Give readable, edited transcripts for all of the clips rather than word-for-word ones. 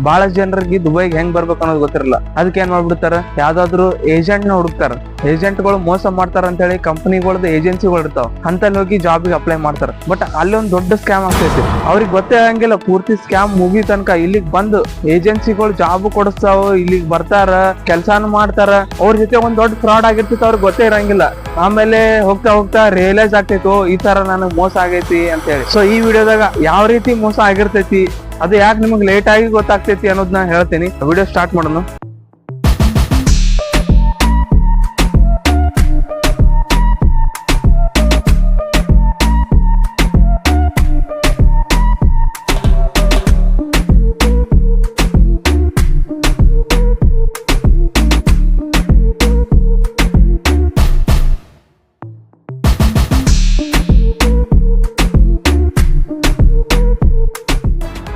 ಬಹಳ ಜನರಿಗೆ ದುಬೈಗೆ ಹೆಂಗ್ ಬರ್ಬೇಕು ಅನ್ನೋದು ಗೊತ್ತಿರಲ್ಲ. ಅದಕ್ಕೆ ಏನ್ ಮಾಡ್ಬಿಡ್ತಾರ, ಯಾವ್ದಾದ್ರು ಏಜೆಂಟ್ ನ ಹುಡುಕ್ತಾರ. ಏಜೆಂಟ್ಗಳು ಮೋಸ ಮಾಡ್ತಾರ ಅಂತ ಹೇಳಿ ಕಂಪನಿಗಳದ್ದು ಏಜೆನ್ಸಿಗಳು ಇರ್ತಾವ, ಅಂತಲ್ಲಿ ಹೋಗಿ ಜಾಬಿಗೆ ಅಪ್ಲೈ ಮಾಡ್ತಾರ. ಬಟ್ ಅಲ್ಲಿ ಒಂದ್ ದೊಡ್ಡ ಸ್ಕ್ಯಾಮ್ ಆಗ್ತೈತಿ. ಅವ್ರಿಗೆ ಗೊತ್ತೇ ಆಗಂಗಿಲ್ಲ ಪೂರ್ತಿ ಸ್ಕ್ಯಾಮ್ ಮುಗಿ ತನಕ. ಇಲ್ಲಿಗ್ ಬಂದು ಏಜೆನ್ಸಿಗಳು ಜಾಬ್ ಕೊಡಿಸ್ತಾವ, ಇಲ್ಲಿಗ್ ಬರ್ತಾರ, ಕೆಲ್ಸಾನು ಮಾಡ್ತಾರ. ಅವ್ರ ಜೊತೆ ಒಂದ್ ದೊಡ್ಡ ಫ್ರಾಡ್ ಆಗಿರ್ತಿತ್ತು, ಅವ್ರಿಗೆ ಗೊತ್ತೇ ಇರಂಗಿಲ್ಲ. ಆಮೇಲೆ ಹೋಗ್ತಾ ಹೋಗ್ತಾ ರಿಯಲೈಸ್ ಆಗ್ತೈತಿ, ಈ ತರ ನನಗ್ ಮೋಸ ಆಗೈತಿ ಅಂತ ಹೇಳಿ. ಸೊ ಈ ವಿಡಿಯೋದಾಗ ಯಾವ ರೀತಿ ಮೋಸ ಆಗಿರ್ತೈತಿ, ಅದು ಯಾಕೆ ನಿಮ್ಗೆ ಲೇಟ್ ಆಗಿ ಗೊತ್ತಾಗ್ತೈತಿ ಅನ್ನೋದನ್ನ ಹೇಳ್ತೀನಿ. ವಿಡಿಯೋ ಸ್ಟಾರ್ಟ್ ಮಾಡೋಣ.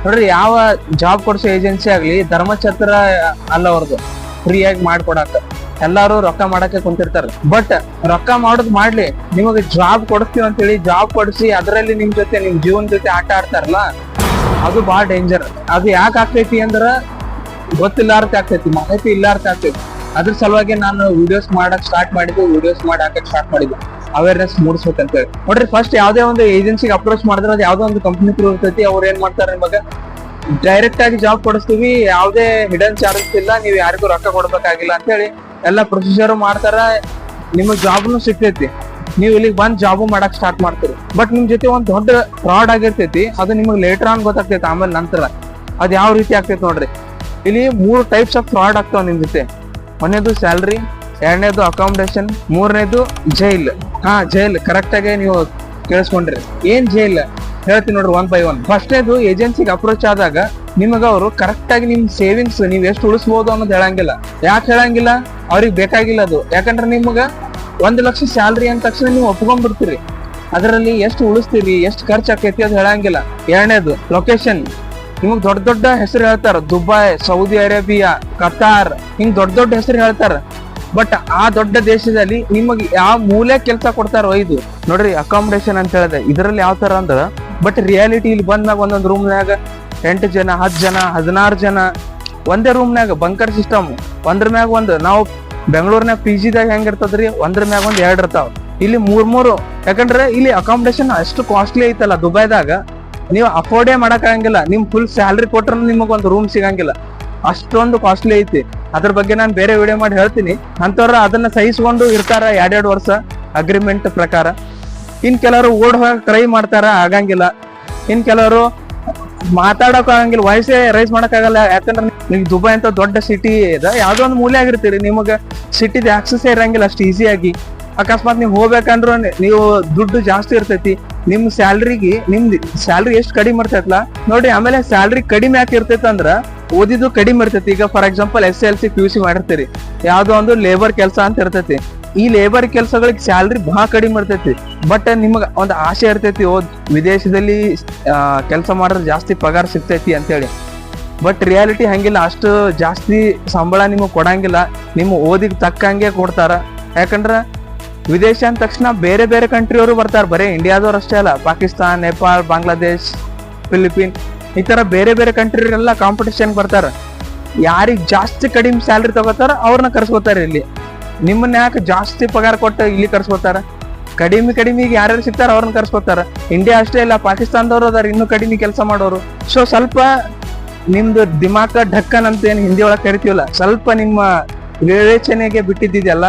ನೋಡ್ರಿ, ಯಾವ ಜಾಬ್ ಕೊಡ್ಸೋ ಏಜೆನ್ಸಿ ಆಗ್ಲಿ ಧರ್ಮಛತ್ರ ಅಲ್ಲ ಅವ್ರದ್ದು ಫ್ರೀಯಾಗಿ ಮಾಡ್ಕೊಡಾಕ. ಎಲ್ಲಾರು ರೊಕ್ಕ ಮಾಡಕ್ಕೆ ಕುಂತಿರ್ತಾರ. ಬಟ್ ರೊಕ್ಕ ಮಾಡೋದ್ ಮಾಡ್ಲಿ, ನಿಮಗೆ ಜಾಬ್ ಕೊಡಿಸ್ತೀವಿ ಅಂತೇಳಿ ಜಾಬ್ ಕೊಡಿಸಿ ಅದರಲ್ಲಿ ನಿಮ್ ಜೊತೆ ನಿಮ್ ಜೀವನ ಜೊತೆ ಆಟ ಆಡ್ತಾರಲ್ಲ, ಅದು ಬಹಳ ಡೇಂಜರ್. ಅದು ಯಾಕೆ ಆಗ್ತೈತಿ ಅಂದ್ರ ಗೊತ್ತಿಲ್ಲಾರ್ಥ ಆಗ್ತೈತಿ, ಮಾಹಿತಿ ಇಲ್ಲಾರ್ಥ ಆಗ್ತೈತಿ. ಅದ್ರ ಸಲುವಾಗಿ ನಾನು ವಿಡಿಯೋಸ್ ಮಾಡಕ್ ಸ್ಟಾರ್ಟ್ ಮಾಡಿದ್ದು, ವಿಡಿಯೋಸ್ ಮಾಡಿ ಹಾಕಕ್ ಸ್ಟಾರ್ಟ್ ಮಾಡಿದ್ದು, ಅವೇರ್ನೆಸ್ ಮೂಡಿಸ್ಬೇಕಂತ ಹೇಳಿ. ನೋಡ್ರಿ, ಫಸ್ಟ್ ಯಾವ್ದೇ ಒಂದು ಏಜೆನ್ಸಿಗೆ ಅಪ್ರೋಚ್ ಮಾಡಿದ್ರೆ ಅದು ಯಾವ್ದೋ ಒಂದು ಕಂಪನಿ ಥ್ರೂ ಇರ್ತೈತಿ. ಅವ್ರು ಏನ್ ಮಾಡ್ತಾರೆ, ನಿಮಗೆ ಡೈರೆಕ್ಟ್ ಆಗಿ ಜಾಬ್ ಕೊಡಿಸ್ತೀವಿ, ಯಾವ್ದೇ ಹಿಡನ್ ಚಾರ್ಜಸ್ ಇಲ್ಲ, ನೀವು ಯಾರಿಗೂ ರೊಕ್ಕ ಕೊಡ್ಬೇಕಾಗಿಲ್ಲ ಅಂತ ಹೇಳಿ ಎಲ್ಲ ಪ್ರೊಸೀಜರ್ ಮಾಡ್ತಾರ. ನಿಮಗ್ ಜಾಬ್ನು ಸಿಗ್ತೈತಿ, ನೀವು ಇಲ್ಲಿಗೆ ಬಂದ್ ಜಾಬು ಮಾಡಕ್ ಸ್ಟಾರ್ಟ್ ಮಾಡ್ತೀರಿ. ಬಟ್ ನಿಮ್ ಜೊತೆ ಒಂದ್ ದೊಡ್ಡ ಫ್ರಾಡ್ ಆಗಿರ್ತೈತಿ, ಅದು ನಿಮಗೆ ಲೇಟರ್ ಆನ್ ಗೊತ್ತಾಗ್ತೈತಿ. ಆಮೇಲೆ ನಂತರ ಅದ್ ಯಾವ ರೀತಿ ಆಗ್ತೈತಿ ನೋಡ್ರಿ. ಇಲ್ಲಿ 3 ಟೈಪ್ಸ್ ಆಫ್ ಫ್ರಾಡ್ ಆಗ್ತಾವ ನಿಮ್ ಜೊತೆ. ಒಂದೇದು ಸ್ಯಾಲ್ರಿ, ಎರಡನೇದು ಅಕಾಮಿಡೇಷನ್, ಮೂರನೇದು ಜೈಲ್. ಜೈಲ್ ಕರೆಕ್ಟ್ ಆಗಿ ನೀವು ಕೇಳಿಸ್ಕೊಂಡ್ರಿ. ಏನ್ ಜೈಲ್ ಹೇಳ್ತೀನಿ ನೋಡ್ರಿ, 1 by 1. ಫಸ್ಟ್ನೇದು, ಏಜೆನ್ಸಿಗೆ ಅಪ್ರೋಚ್ ಆದಾಗ ನಿಮಗ ಅವರು ಕರೆಕ್ಟ್ ಆಗಿ ನಿಮ್ ಸೇವಿಂಗ್ಸ್ ನೀವ್ ಎಷ್ಟು ಉಳಿಸಬಹುದು ಅನ್ನೋದು ಹೇಳಂಗಿಲ್ಲ. ಯಾಕೆ ಹೇಳಂಗಿಲ್ಲ, ಅವ್ರಿಗೆ ಬೇಕಾಗಿಲ್ಲ ಅದು. ಯಾಕಂದ್ರೆ ನಿಮ್ಗ 1 ಲಕ್ಷ ಸ್ಯಾಲ್ರಿ ಅಂದ ತಕ್ಷಣ ನೀವು ಒಪ್ಕೊಂಡ್ಬಿಡ್ತೀರಿ. ಅದರಲ್ಲಿ ಎಷ್ಟು ಉಳಿಸ್ತೀರಿ, ಎಷ್ಟು ಖರ್ಚು ಆಕೈತಿ ಅದು ಹೇಳಂಗಿಲ್ಲ. ಎರಡನೇದು ಲೊಕೇಶನ್. ನಿಮಗ್ ದೊಡ್ಡ ದೊಡ್ಡ ಹೆಸರು ಹೇಳ್ತಾರ, ದುಬೈ, ಸೌದಿ ಅರೇಬಿಯಾ, ಕತಾರ್, ಹಿಂಗ್ ದೊಡ್ಡ ದೊಡ್ಡ ಹೆಸರು ಹೇಳ್ತಾರ. ಬಟ್ ಆ ದೊಡ್ಡ ದೇಶದಲ್ಲಿ ನಿಮಗೆ ಯಾವ ಮೂಲೆ ಕೆಲಸ ಕೊಡ್ತಾರೋ ಇದು ನೋಡ್ರಿ. ಅಕಾಮಿಡೇಷನ್ ಅಂತ ಹೇಳಿದೆ, ಇದರಲ್ಲಿ ಯಾವ ತರ ಅಂದ್ರ, ಬಟ್ ರಿಯಾಲಿಟಿ ಇಲ್ಲಿ ಬಂದ್ಮ್ಯಾಗ ಒಂದೊಂದು ರೂಮ್ನಾಗ 8 ಜನ, 10 ಜನ, 16 ಜನ ಒಂದೇ ರೂಮ್ನಾಗ ಬಂಕರ್ ಸಿಸ್ಟಮ್. ಒಂದ್ರ ಮ್ಯಾಗ ಒಂದು. ನಾವು ಬೆಂಗಳೂರಿನಾಗ PG ದಾಗ ಹೆಂಗ್ ಇರ್ತದ್ರಿ, ಒಂದ್ರ ಮ್ಯಾಗ ಒಂದ್ 2 ಇರ್ತಾವ. ಇಲ್ಲಿ 3 ಯಾಕಂದ್ರೆ ಇಲ್ಲಿ ಅಕಾಮಿಡೇಷನ್ ಅಷ್ಟು ಕಾಸ್ಟ್ಲಿ ಐತಲ್ಲ ದುಬೈದಾಗ, ನೀವು ಅಫೋರ್ಡೇ ಮಾಡಕ್ ಆಗಂಗಿಲ್ಲ. ನಿಮ್ ಫುಲ್ ಸ್ಯಾಲ್ರಿ ಕೊಟ್ರ ನಿಮಗ್ ಒಂದು ರೂಮ್ ಸಿಗಂಗಿಲ್ಲ, ಅಷ್ಟೊಂದು ಕಾಸ್ಟ್ಲಿ ಐತಿ. ಅದ್ರ ಬಗ್ಗೆ ನಾನು ಬೇರೆ ವಿಡಿಯೋ ಮಾಡಿ ಹೇಳ್ತೀನಿ. ಅಂತವ್ರ ಅದನ್ನ ಸಹಿಸ್ಕೊಂಡು ಇರ್ತಾರ 2 ವರ್ಷ ಅಗ್ರಿಮೆಂಟ್ ಪ್ರಕಾರ. ಇನ್ ಕೆಲವರು ಓಡ್ ಹೋಗಕ್ ಟ್ರೈ ಮಾಡ್ತಾರ, ಆಗಂಗಿಲ್ಲ. ಇನ್ ಕೆಲವರು ಮಾತಾಡಕ್ ಆಗಂಗಿಲ್ಲ, ವಾಯ್ಸೇ ರೈಸ್ ಮಾಡಕ್ ಆಗಲ್ಲ. ಯಾಕಂದ್ರೆ ನೀವು ದುಬೈ ಅಂತ ದೊಡ್ಡ ಸಿಟಿ ಇದೆ, ಯಾವ್ದೋ ಒಂದು ಮೂಲೆ ಆಗಿರ್ತೀರಿ, ನಿಮಗ ಸಿಟಿದ ಆಕ್ಸೆಸ್ ಇರಂಗಿಲ್ಲ ಅಷ್ಟು ಈಸಿಯಾಗಿ. ಅಕಸ್ಮಾತ್ ನೀವು ಹೋಗ್ಬೇಕಂದ್ರ ನೀವು ದುಡ್ಡು ಜಾಸ್ತಿ ಇರ್ತೈತಿ. ನಿಮ್ ಸ್ಯಾಲ್ರಿಗೆ ನಿಮ್ದು ಸ್ಯಾಲ್ರಿ ಎಷ್ಟು ಕಡಿಮೆ ಇರ್ತೈತಲ್ಲ ನೋಡಿ. ಆಮೇಲೆ ಸ್ಯಾಲ್ರಿ ಕಡಿಮೆ ಯಾಕೆ ಇರ್ತೈತಿ ಅಂದ್ರ ಓದಿದ್ದು ಕಡಿಮೆ ಇರ್ತೈತಿ. ಈಗ ಫಾರ್ ಎಕ್ಸಾಂಪಲ್ SLC PUC ಮಾಡಿರ್ತೀರಿ, ಯಾವ್ದೋ ಒಂದು ಲೇಬರ್ ಕೆಲಸ ಅಂತ ಇರ್ತೈತಿ. ಈ ಲೇಬರ್ ಕೆಲಸಗಳಿಗೆ ಸ್ಯಾಲ್ರಿ ಬಹಳ ಕಡಿಮೆ ಇರ್ತೈತಿ. ಬಟ್ ನಿಮಗ ಒಂದು ಆಸೆ ಇರ್ತೈತಿ, ವಿದೇಶದಲ್ಲಿ ಕೆಲಸ ಮಾಡಿದ್ರೆ ಜಾಸ್ತಿ ಪಗಾರ ಸಿಗ್ತೈತಿ ಅಂತೇಳಿ. ಬಟ್ ರಿಯಾಲಿಟಿ ಹಂಗಿಲ್ಲ, ಅಷ್ಟು ಜಾಸ್ತಿ ಸಂಬಳ ನಿಮಗ್ ಕೊಡಂಗಿಲ್ಲ. ನಿಮ್ಮ ಓದಿಗೆ ತಕ್ಕಂಗೆ ಕೊಡ್ತಾರ. ಯಾಕಂದ್ರ ವಿದೇಶ ಅಂದ ತಕ್ಷಣ ಬೇರೆ ಬೇರೆ ಕಂಟ್ರಿಯವರು ಬರ್ತಾರೆ, ಬರೀ ಇಂಡಿಯಾದವ್ರು ಅಷ್ಟೇ ಅಲ್ಲ. ಪಾಕಿಸ್ತಾನ್, ನೇಪಾಳ್, ಬಾಂಗ್ಲಾದೇಶ್, ಫಿಲಿಪೀನ್, ಈ ತರ ಬೇರೆ ಬೇರೆ ಕಂಟ್ರಿಗೆಲ್ಲ ಕಾಂಪಿಟೇಷನ್ ಬರ್ತಾರ. ಯಾರಿಗ್ ಜಾಸ್ತಿ ಕಡಿಮೆ ಸ್ಯಾಲ್ರಿ ತಗೋತಾರ ಅವ್ರನ್ನ ಕರ್ಸ್ಕೊತಾರ ಇಲ್ಲಿ. ನಿಮ್ಮನ್ನ ಯಾಕೆ ಜಾಸ್ತಿ ಪಗಾರ ಕೊಟ್ಟು ಇಲ್ಲಿ ಕರ್ಸ್ಕೊತಾರ? ಕಡಿಮೆಗೆ ಯಾರ್ಯಾರು ಸಿಗ್ತಾರ ಅವ್ರನ್ನ ಕರ್ಸ್ಕೊತಾರ. ಇಂಡಿಯಾ ಅಷ್ಟೇ ಇಲ್ಲ, ಪಾಕಿಸ್ತಾನದವ್ರು ಅದಾರ ಇನ್ನೂ ಕಡಿಮೆ ಕೆಲಸ ಮಾಡೋರು. ಸೊ ಸ್ವಲ್ಪ ನಿಮ್ದು ದಿಮಾಕ ಢಕ್ಕನ್ ಅಂತ ಏನ್ ಹಿಂದಿ ಒಳಗೆ ಕರಿತೀವಲ್ಲ, ಸ್ವಲ್ಪ ನಿಮ್ಮ ವಿವೇಚನೆಗೆ ಬಿಟ್ಟಿದ್ದಿದೆಯಲ್ಲ,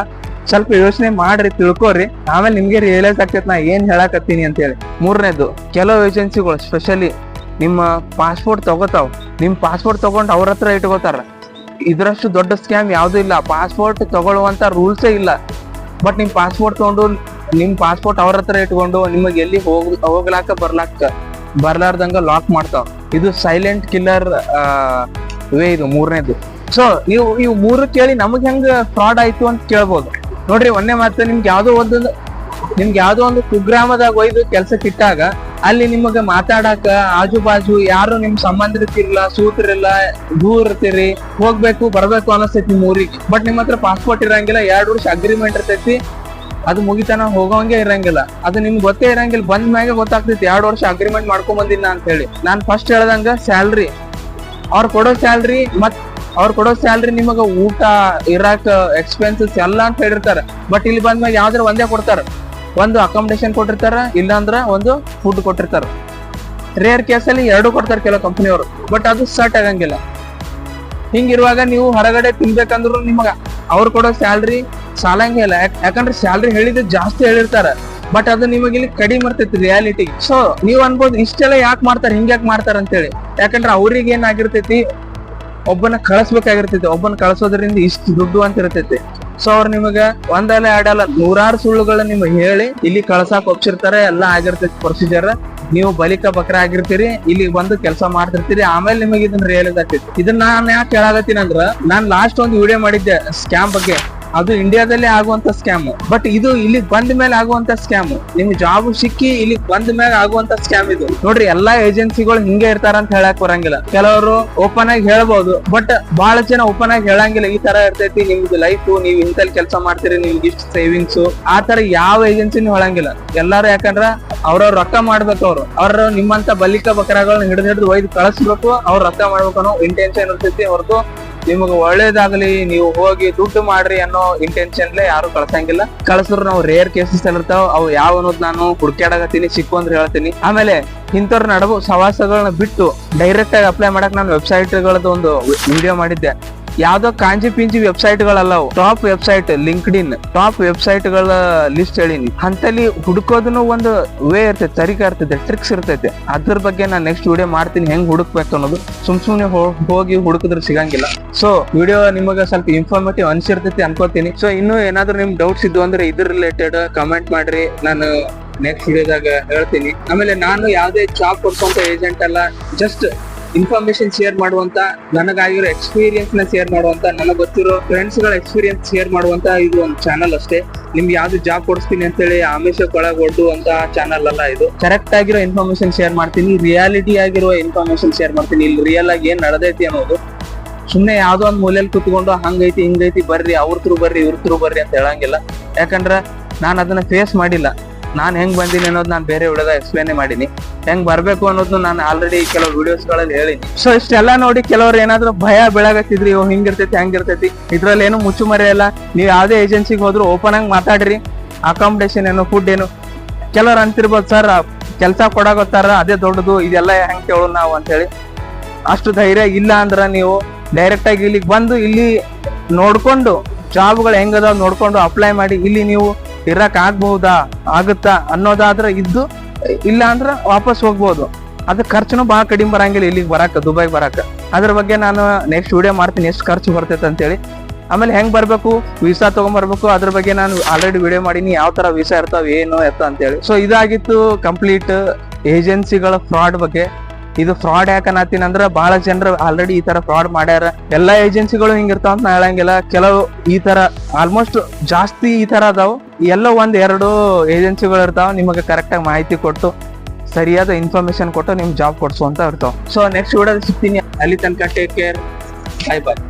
ಸ್ವಲ್ಪ ಯೋಚನೆ ಮಾಡ್ರಿ, ತಿಳ್ಕೊರಿ. ಆಮೇಲೆ ನಿಮ್ಗೆ ರಿಯಲೈಸ್ ಆಗ್ತೈತಿ ನಾ ಏನ್ ಹೇಳಕತ್ತೀನಿ ಅಂತ ಹೇಳಿ. ಮೂರನೇದು, ಕೆಲವು ಏಜೆನ್ಸಿಗಳು ಸ್ಪೆಷಲಿ ನಿಮ್ಮ ಪಾಸ್ಪೋರ್ಟ್ ತಗೋತಾವ್. ನಿಮ್ ಪಾಸ್ಪೋರ್ಟ್ ತಗೊಂಡು ಅವ್ರ ಹತ್ರ ಇಟ್ಕೋತಾರ. ಇದ್ರಷ್ಟು ದೊಡ್ಡ ಸ್ಕ್ಯಾಮ್ ಯಾವ್ದು ಇಲ್ಲ. ಪಾಸ್ಪೋರ್ಟ್ ತಗೊಳ್ಳುವಂತ ರೂಲ್ಸೇ ಇಲ್ಲ. ಬಟ್ ನಿಮ್ ಪಾಸ್ಪೋರ್ಟ್ ತಗೊಂಡು ನಿಮ್ ಪಾಸ್ಪೋರ್ಟ್ ಅವ್ರ ಹತ್ರ ಇಟ್ಕೊಂಡು ನಿಮಗೆ ಎಲ್ಲಿ ಹೋಗ್ಲಾಕ ಬರ್ಲಾರ್ದಂಗ ಲಾಕ್ ಮಾಡ್ತಾವ. ಇದು ಸೈಲೆಂಟ್ ಕಿಲ್ಲರ್ ವೇ ಇದು ಮೂರನೇದು. ಸೊ ಇವು 3 ಕೇಳಿ ನಮಗ್ ಹೆಂಗ್ ಫ್ರಾಡ್ ಆಯ್ತು ಅಂತ ಕೇಳ್ಬೋದು. ನೋಡ್ರಿ, ಒಂದೇ ಮಾತು, ನಿಮ್ಗೆ ಯಾವ್ದೋ ಒಂದು ಕುಗ್ರಾಮದಾಗ ಒಯ್ದು ಕೆಲ್ಸಕ್ಕೆ ಇಟ್ಟಾಗ ಅಲ್ಲಿ ನಿಮಗ ಮಾತಾಡಕ ಆಜು ಬಾಜು ಯಾರು ನಿಮ್ ಸಂಬಂಧಿಕರಿಲ್ಲ, ಸೂತ್ರಿಲ್ಲ, ದೂರ ಇರ್ತೀರಿ, ಹೋಗ್ಬೇಕು ಬರ್ಬೇಕು ಅನಸ್ತೈತಿ ನಿಮ್ ಊರಿಗೆ. ಬಟ್ ನಿಮ್ ಹತ್ರ ಪಾಸ್ಪೋರ್ಟ್ ಇರಂಗಿಲ್ಲ, 2 ವರ್ಷ ಅಗ್ರಿಮೆಂಟ್ ಇರ್ತೈತಿ, ಅದು ಮುಗಿತಾನ ಹೋಗೋಂಗೆ ಇರಂಗಿಲ್ಲ. ಅದು ನಿಮ್ಗೆ ಗೊತ್ತೇ ಇರಂಗಿಲ್ಲ, ಬಂದ್ ಮ್ಯಾಗೆ ಗೊತ್ತಾಗ್ತೈತಿ 2 ವರ್ಷ ಅಗ್ರಿಮೆಂಟ್ ಮಾಡ್ಕೊಂಡ್ ಬಂದಿನ ಅಂತ ಹೇಳಿ. ನಾನ್ ಫಸ್ಟ್ ಹೇಳ್ದಂಗ ಸ್ಯಾಲ್ರಿ ಅವ್ರು ಕೊಡೋ ಸ್ಯಾಲ್ರಿ ನಿಮಗ ಊಟ ಇರಾಕ್ ಎಕ್ಸ್ಪೆನ್ಸಸ್ ಎಲ್ಲಾ ಅಂತ ಹೇಳಿರ್ತಾರೆ. ಬಟ್ ಇಲ್ಲಿ ಬಂದ್ಮ್ಯಾಗ ಯಾವ್ದಾರ ಒಂದೇ ಕೊಡ್ತಾರ, ಒಂದು ಅಕಾಮಿಡೇಷನ್ ಕೊಟ್ಟಿರ್ತಾರ, ಇಲ್ಲಾಂದ್ರ ಒಂದು ಫುಡ್ ಕೊಟ್ಟಿರ್ತಾರ. ರೇರ್ ಕೇಸಲ್ಲಿ 2 ಕೊಡ್ತಾರೆ ಕೆಲವು ಕಂಪನಿಯವರು, ಬಟ್ ಅದು ಸಟ್ ಆಗಂಗಿಲ್ಲ. ಹಿಂಗಿರುವಾಗ ನೀವು ಹೊರಗಡೆ ತಿನ್ಬೇಕಂದ್ರು ನಿಮಗ ಅವ್ರು ಕೊಡೋ ಸ್ಯಾಲ್ರಿ ಸಾಲಂಗೇ ಇಲ್ಲ. ಯಾಕಂದ್ರೆ ಸ್ಯಾಲ್ರಿ ಹೇಳಿದ್ರೆ ಜಾಸ್ತಿ ಹೇಳಿರ್ತಾರ, ಬಟ್ ಅದು ನಿಮಗೆ ಇಲ್ಲಿ ಕಡಿಮೆ ಇರ್ತೈತಿ ರಿಯಾಲಿಟಿ. ಸೊ ನೀವ್ ಅನ್ಬೋದು ಇಷ್ಟೆಲ್ಲ ಯಾಕೆ ಮಾಡ್ತಾರ, ಹಿಂಗ್ಯಾಕ್ ಮಾಡ್ತಾರ ಅಂತೇಳಿ. ಯಾಕಂದ್ರೆ ಅವ್ರಿಗೆ ಏನಾಗಿರ್ತೈತಿ, ಒಬ್ಬನ ಕಳಿಸ್ಬೇಕಾಗಿರ್ತೈತಿ, ಒಬ್ಬನ ಕಳ್ಸೋದ್ರಿಂದ ಇಷ್ಟು ದುಡ್ಡು ಅಂತ ಇರ್ತೈತಿ. ಸೊ ಅವ್ರು ನಿಮಗ ಒಂದಲ್ಲ ಎರಡಲ್ಲ 100 ಸುಳ್ಳುಗಳನ್ನ ನಿಮ್ಗೆ ಹೇಳಿ ಇಲ್ಲಿ ಕಳ್ಸಾಕ್ ಒಪ್ಸಿರ್ತಾರೆ. ಎಲ್ಲ ಆಗಿರ್ತೈತಿ ಪ್ರೊಸೀಜರ್. ನೀವು ಬಲಿಕ ಬಕ್ರ ಆಗಿರ್ತೀರಿ, ಇಲ್ಲಿ ಬಂದು ಕೆಲಸ ಮಾಡ್ತಿರ್ತೀರಿ, ಆಮೇಲೆ ನಿಮಗೆ ಇದನ್ನ ರಿಯಲೈಸ್ ಆಗ್ತೈತಿ. ಇದನ್ನ ನಾನ್ ಯಾಕೆ ಹೇಳಾಗತ್ತೀನಿ ಅಂದ್ರ, ನಾನ್ ಲಾಸ್ಟ್ ಒಂದು ವಿಡಿಯೋ ಮಾಡಿದ್ದೆ ಸ್ಕ್ಯಾಮ್ ಬಗ್ಗೆ. ಅದು ಇಂಡಿಯಾದಲ್ಲೇ ಆಗುವಂತ ಸ್ಕ್ಯಾಮ್, ಬಟ್ ಇದು ಇಲ್ಲಿ ಬಂದ ಮೇಲೆ ಆಗುವಂತ ಸ್ಕ್ಯಾಮ್. ನಿಮ್ ಜಾಬ್ ಸಿಕ್ಕಿ ಇಲ್ಲಿ ಬಂದ ಮೇಲೆ ಆಗುವಂತ ಸ್ಕ್ಯಾಮ್ ಇದು. ನೋಡ್ರಿ, ಎಲ್ಲಾ ಏಜೆನ್ಸಿಗಳು ಹಿಂಗೆ ಇರ್ತಾರ ಅಂತ ಹೇಳಕ್ ಬರಂಗಿಲ್ಲ. ಕೆಲವರು ಓಪನ್ ಆಗಿ ಹೇಳ್ಬಹುದು, ಬಟ್ ಬಹಳ ಜನ ಓಪನ್ ಆಗಿ ಹೇಳಂಗಿಲ್ಲ. ಈ ತರ ಇರ್ತೈತಿ ನಿಮ್ದು ಲೈಫ್, ನೀವ್ ಇಂತಲ್ಲಿ ಕೆಲಸ ಮಾಡ್ತೀರಿ, ನಿಮ್ಗೆ ಇಷ್ಟು ಸೇವಿಂಗ್ಸ್, ಆ ತರ ಯಾವ ಏಜೆನ್ಸಿನೂ ಹೇಳಂಗಿಲ್ಲ. ಎಲ್ಲಾರು ಯಾಕಂದ್ರ ಅವ್ರವ್ರ ರೊಕ್ಕ ಮಾಡ್ಬೇಕು. ಅವ್ರ ನಿಮ್ಮಂತ ಬಲಿಕ ಬಕರಗಳನ್ನ ಹಿಡಿದು ಒಯ್ದು ಕಳಿಸ್ಬೇಕು, ಅವ್ರ ರೊಕ್ಕ ಮಾಡ್ಬೇಕು ಅನ್ನೋ ಇಂಟೆನ್ಷನ್ ಇರ್ತೈತಿ. ಹೊರತು ನಿಮಗ ಒಳ್ಳೇದಾಗ್ಲಿ, ನೀವು ಹೋಗಿ ದುಡ್ಡು ಮಾಡ್ರಿ ಅನ್ನೋ ಇಂಟೆನ್ಷನ್ಲೆ ಯಾರು ಕಳ್ಸಂಗಿಲ್ಲ. ಕಳ್ಸಿದ್ರು ನಾವು ರೇರ್ ಕೇಸಸ್ ಇರ್ತಾವ, ಅವು ಯಾವ ಅನ್ನೋದು ನಾನು ಹುಡ್ಕ್ಯಾಡಕತ್ತೀನಿ, ಸಿಕ್ಕು ಅಂದ್ರೆ ಹೇಳ್ತೀನಿ. ಆಮೇಲೆ ಇಂಥವ್ರ ನಡುವ ಸವಾಸಗಳನ್ನ ಬಿಟ್ಟು ಡೈರೆಕ್ಟ್ ಆಗಿ ಅಪ್ಲೈ ಮಾಡಕ್ ನಾನು ವೆಬ್ಸೈಟ್ಗಳದ್ದು ಒಂದು ವಿಡಿಯೋ ಮಾಡಿದ್ದೆ. ಯಾವ್ದೋ ಕಾಂಜಿ ಪಿಂಜಿ ವೆಬ್ಸೈಟ್ ಗಳಲ್ಲ, top website, LinkedIn top website ಗಳ ಲಿಸ್ಟ್ ಹೇಳಿನಿ. ಅಂತಲ್ಲಿ ಹುಡುಕೋದನ್ನು ಒಂದು ವೇ ಇರ್ತೈತೆ, ತರಿಕ ಇರ್ತೈತೆ, ಟ್ರಿಕ್ಸ್ ಇರ್ತೈತೆ. ಅದ್ರ ಬಗ್ಗೆ ನಾನು ನೆಕ್ಸ್ಟ್ ವಿಡಿಯೋ ಮಾಡ್ತೀನಿ, ಹೆಂಗ್ ಹುಡುಕ್ಬೇಕು ಅನ್ನೋದು. ಸುಮ್ನೆ ಹೋಗಿ ಹುಡುಕಿದ್ರೆ ಸಿಗಂಗಿಲ್ಲ. ಸೊ ವಿಡಿಯೋ ನಿಮಗೆ ಸ್ವಲ್ಪ ಇನ್ಫಾರ್ಮೇಟಿವ್ ಅನ್ಸಿರ್ತೈತಿ ಅನ್ಕೋತೀನಿ. ಸೊ ಇನ್ನು ಏನಾದ್ರು ನಿಮ್ ಡೌಟ್ಸ್ ಇದ್ದು ಅಂದ್ರೆ ಇದ್ರ ರಿಲೇಟೆಡ್ ಕಮೆಂಟ್ ಮಾಡ್ರಿ, ನಾನು ನೆಕ್ಸ್ಟ್ ವಿಡಿಯೋದಾಗ ಹೇಳ್ತೀನಿ. ಆಮೇಲೆ ನಾನು ಯಾವ್ದೇ ಜಾಬ್ ಕೊಡ್ಸೋಂತ ಏಜೆಂಟ್ ಅಲ್ಲ, ಜಸ್ಟ್ ಇನ್ಫಾರ್ಮೇಶನ್ ಶೇರ್ ಮಾಡುವಂತ, ನನಗಾಗಿರೋ ಎಕ್ಸ್ಪೀರಿಯನ್ಸ್ ನ ಶೇರ್ ಮಾಡುವಂತ, ನನಗೆ ಗೊತ್ತಿರೋ ಫ್ರೆಂಡ್ಸ್ ಗಳ ಎಕ್ಸ್ಪೀರಿಯನ್ಸ್ ಶೇರ್ ಮಾಡುವಂತ ಇದು ಒಂದು ಚಾನಲ್ ಅಷ್ಟೇ. ನಿಮ್ಗೆ ಯಾವ್ದು ಜಾಬ್ ಕೊಡಿಸ್ತೀನಿ ಅಂತೇಳಿ ಆಮಿಷಕ್ಕೊಳಗ್ ಒಡ್ಡುವಂತ ಚಾನಲ್ ಅಲ್ಲ ಇದು. ಕರೆಕ್ಟ್ ಆಗಿರೋ ಇನ್ಫಾರ್ಮೇಶನ್ ಶೇರ್ ಮಾಡ್ತೀನಿ, ರಿಯಾಲಿಟಿ ಆಗಿರೋ ಇನ್ಫಾರ್ಮೇಶನ್ ಶೇರ್ ಮಾಡ್ತೀನಿ. ಇಲ್ಲಿ ರಿಯಲ್ ಆಗಿ ಏನ್ ನಡೆದೈತಿ ಅನ್ನೋದು. ಸುಮ್ನೆ ಯಾವ್ದೋ ಒಂದ್ ಮೂಲೆಯಲ್ಲಿ ಕುತ್ಕೊಂಡು ಹಂಗೈತಿ ಹಿಂಗೈತಿ ಬರ್ರಿ, ಅವ್ರ ಥ್ರೂ ಬರ್ರಿ ಇವ್ರ ಥ್ರೂ ಬರ್ರಿ ಅಂತ ಹೇಳಂಗಿಲ್ಲ. ಯಾಕಂದ್ರ ನಾನು ಅದನ್ನ ಫೇಸ್ ಮಾಡಿಲ್ಲ. ನಾನ್ ಹೆಂಗ್ ಬಂದೀನಿ ಅನ್ನೋದು ನಾನು ಬೇರೆ ವಿಡಿಯೋದಾಗ ಎಕ್ಸ್ಪ್ಲೇನ್ ಮಾಡೀನಿ. ಹೆಂಗ್ ಬರ್ಬೇಕು ಅನ್ನೋದು ನಾನು ಆಲ್ರೆಡಿ ಕೆಲವು ವಿಡಿಯೋಸ್ ಗಳಲ್ಲಿ ಹೇಳಿನಿ. ಸೊ ಇಷ್ಟೆಲ್ಲ ನೋಡಿ ಕೆಲವ್ರು ಏನಾದ್ರು ಭಯ ಬೀಳಾಗತ್ತಿದ್ರಿ, ಹಿಂಗಿರ್ತೈತಿ ಹಂಗಿರ್ತೈತಿ. ಇದ್ರಲ್ಲಿ ಏನು ಮುಚ್ಚುಮರೆ ಇಲ್ಲ. ನೀವು ಯಾವ್ದೇ ಏಜೆನ್ಸಿಗೆ ಹೋದ್ರು ಓಪನ್ ಆಗಿ ಮಾತಾಡ್ರಿ. ಅಕಾಮಿಡೇಷನ್ ಏನು, ಫುಡ್ ಏನು. ಕೆಲವ್ರು ಅಂತಿರ್ಬೋದು, ಸರ್ ಕೆಲಸ ಕೊಡಾಗೋತಾರ ಅದೇ ದೊಡ್ಡದು, ಇದೆಲ್ಲ ಹೆಂಗ್ ಕೇಳೋದು ನಾವು ಅಂತ ಹೇಳಿ. ಅಷ್ಟು ಧೈರ್ಯ ಇಲ್ಲ ಅಂದ್ರ ನೀವು ಡೈರೆಕ್ಟ್ ಆಗಿ ಇಲ್ಲಿಗೆ ಬಂದು ಇಲ್ಲಿ ನೋಡ್ಕೊಂಡು ಜಾಬ್ಗಳು ಹೆಂಗದಾವ್ ನೋಡ್ಕೊಂಡು ಅಪ್ಲೈ ಮಾಡಿ ಇಲ್ಲಿ ನೀವು ಇರಕ್ ಆಗುತ್ತಾ ಅನ್ನೋದಾದ್ರೆ ಇದ್ದು, ಇಲ್ಲ ಅಂದ್ರ ವಾಪಸ್ ಹೋಗ್ಬೋದು. ಅದ್ರ ಖರ್ಚುನು ಬಹಳ ಕಡಿಮೆ ಬರಂಗಿಲ್ಲ ಇಲ್ಲಿಗೆ ಬರಾಕ, ದುಬೈಗೆ ಬರಾಕ. ಅದ್ರ ಬಗ್ಗೆ ನಾನು ನೆಕ್ಸ್ಟ್ ವಿಡಿಯೋ ಮಾಡ್ತೀನಿ, ಎಷ್ಟು ಖರ್ಚು ಬರ್ತೈತೆ ಅಂತೇಳಿ. ಆಮೇಲೆ ಹೆಂಗ್ ಬರ್ಬೇಕು, ವೀಸಾ ತಗೊಂಡ್ಬರ್ಬೇಕು, ಅದ್ರ ಬಗ್ಗೆ ನಾನು ಆಲ್ರೆಡಿ ವಿಡಿಯೋ ಮಾಡೀನಿ, ಯಾವ ತರ ವೀಸಾ ಇರ್ತಾವ ಏನು ಅಂತೇಳಿ. ಸೊ ಇದಾಗಿತ್ತು ಕಂಪ್ಲೀಟ್ ಏಜೆನ್ಸಿಗಳ ಫ್ರಾಡ್ ಬಗ್ಗೆ. ಇದು ಫ್ರಾಡ್ ಯಾಕನ್ನತ್ತೀನಿ ಅಂದ್ರ ಬಹಳ ಜನರು ಆಲ್ರೆಡಿ ಈ ತರ ಫ್ರಾಡ್ ಮಾಡ್ಯಾರ. ಎಲ್ಲಾ ಏಜೆನ್ಸಿಗಳು ಹಿಂಗಿರ್ತಾವ ಅಂತ ನಾ ಹೇಳಂಗಿಲ್ಲ. ಕೆಲವು ಈ ತರ ಆಲ್ಮೋಸ್ಟ್ ಜಾಸ್ತಿ ಈ ತರ ಅದಾವ. ಎಲ್ಲೋ 1-2 ಏಜೆನ್ಸಿಗಳು ಇರ್ತಾವ, ನಿಮಗೆ ಕರೆಕ್ಟ್ ಆಗಿ ಮಾಹಿತಿ ಕೊಟ್ಟು ಸರಿಯಾದ ಇನ್ಫಾರ್ಮೇಶನ್ ಕೊಟ್ಟು ನಿಮ್ ಜಾಬ್ ಕೊಡ್ಸುವಂತ ಇರ್ತಾವ. ಸೊ ನೆಕ್ಸ್ಟ್ ವಿಡಿಯೋದಲ್ಲಿ ಸಿಗ್ತೀನಿ. ಅಲ್ಲಿ ತನಕ ಟೇಕ್ ಕೇರ್, ಬೈ ಬಾಯ್.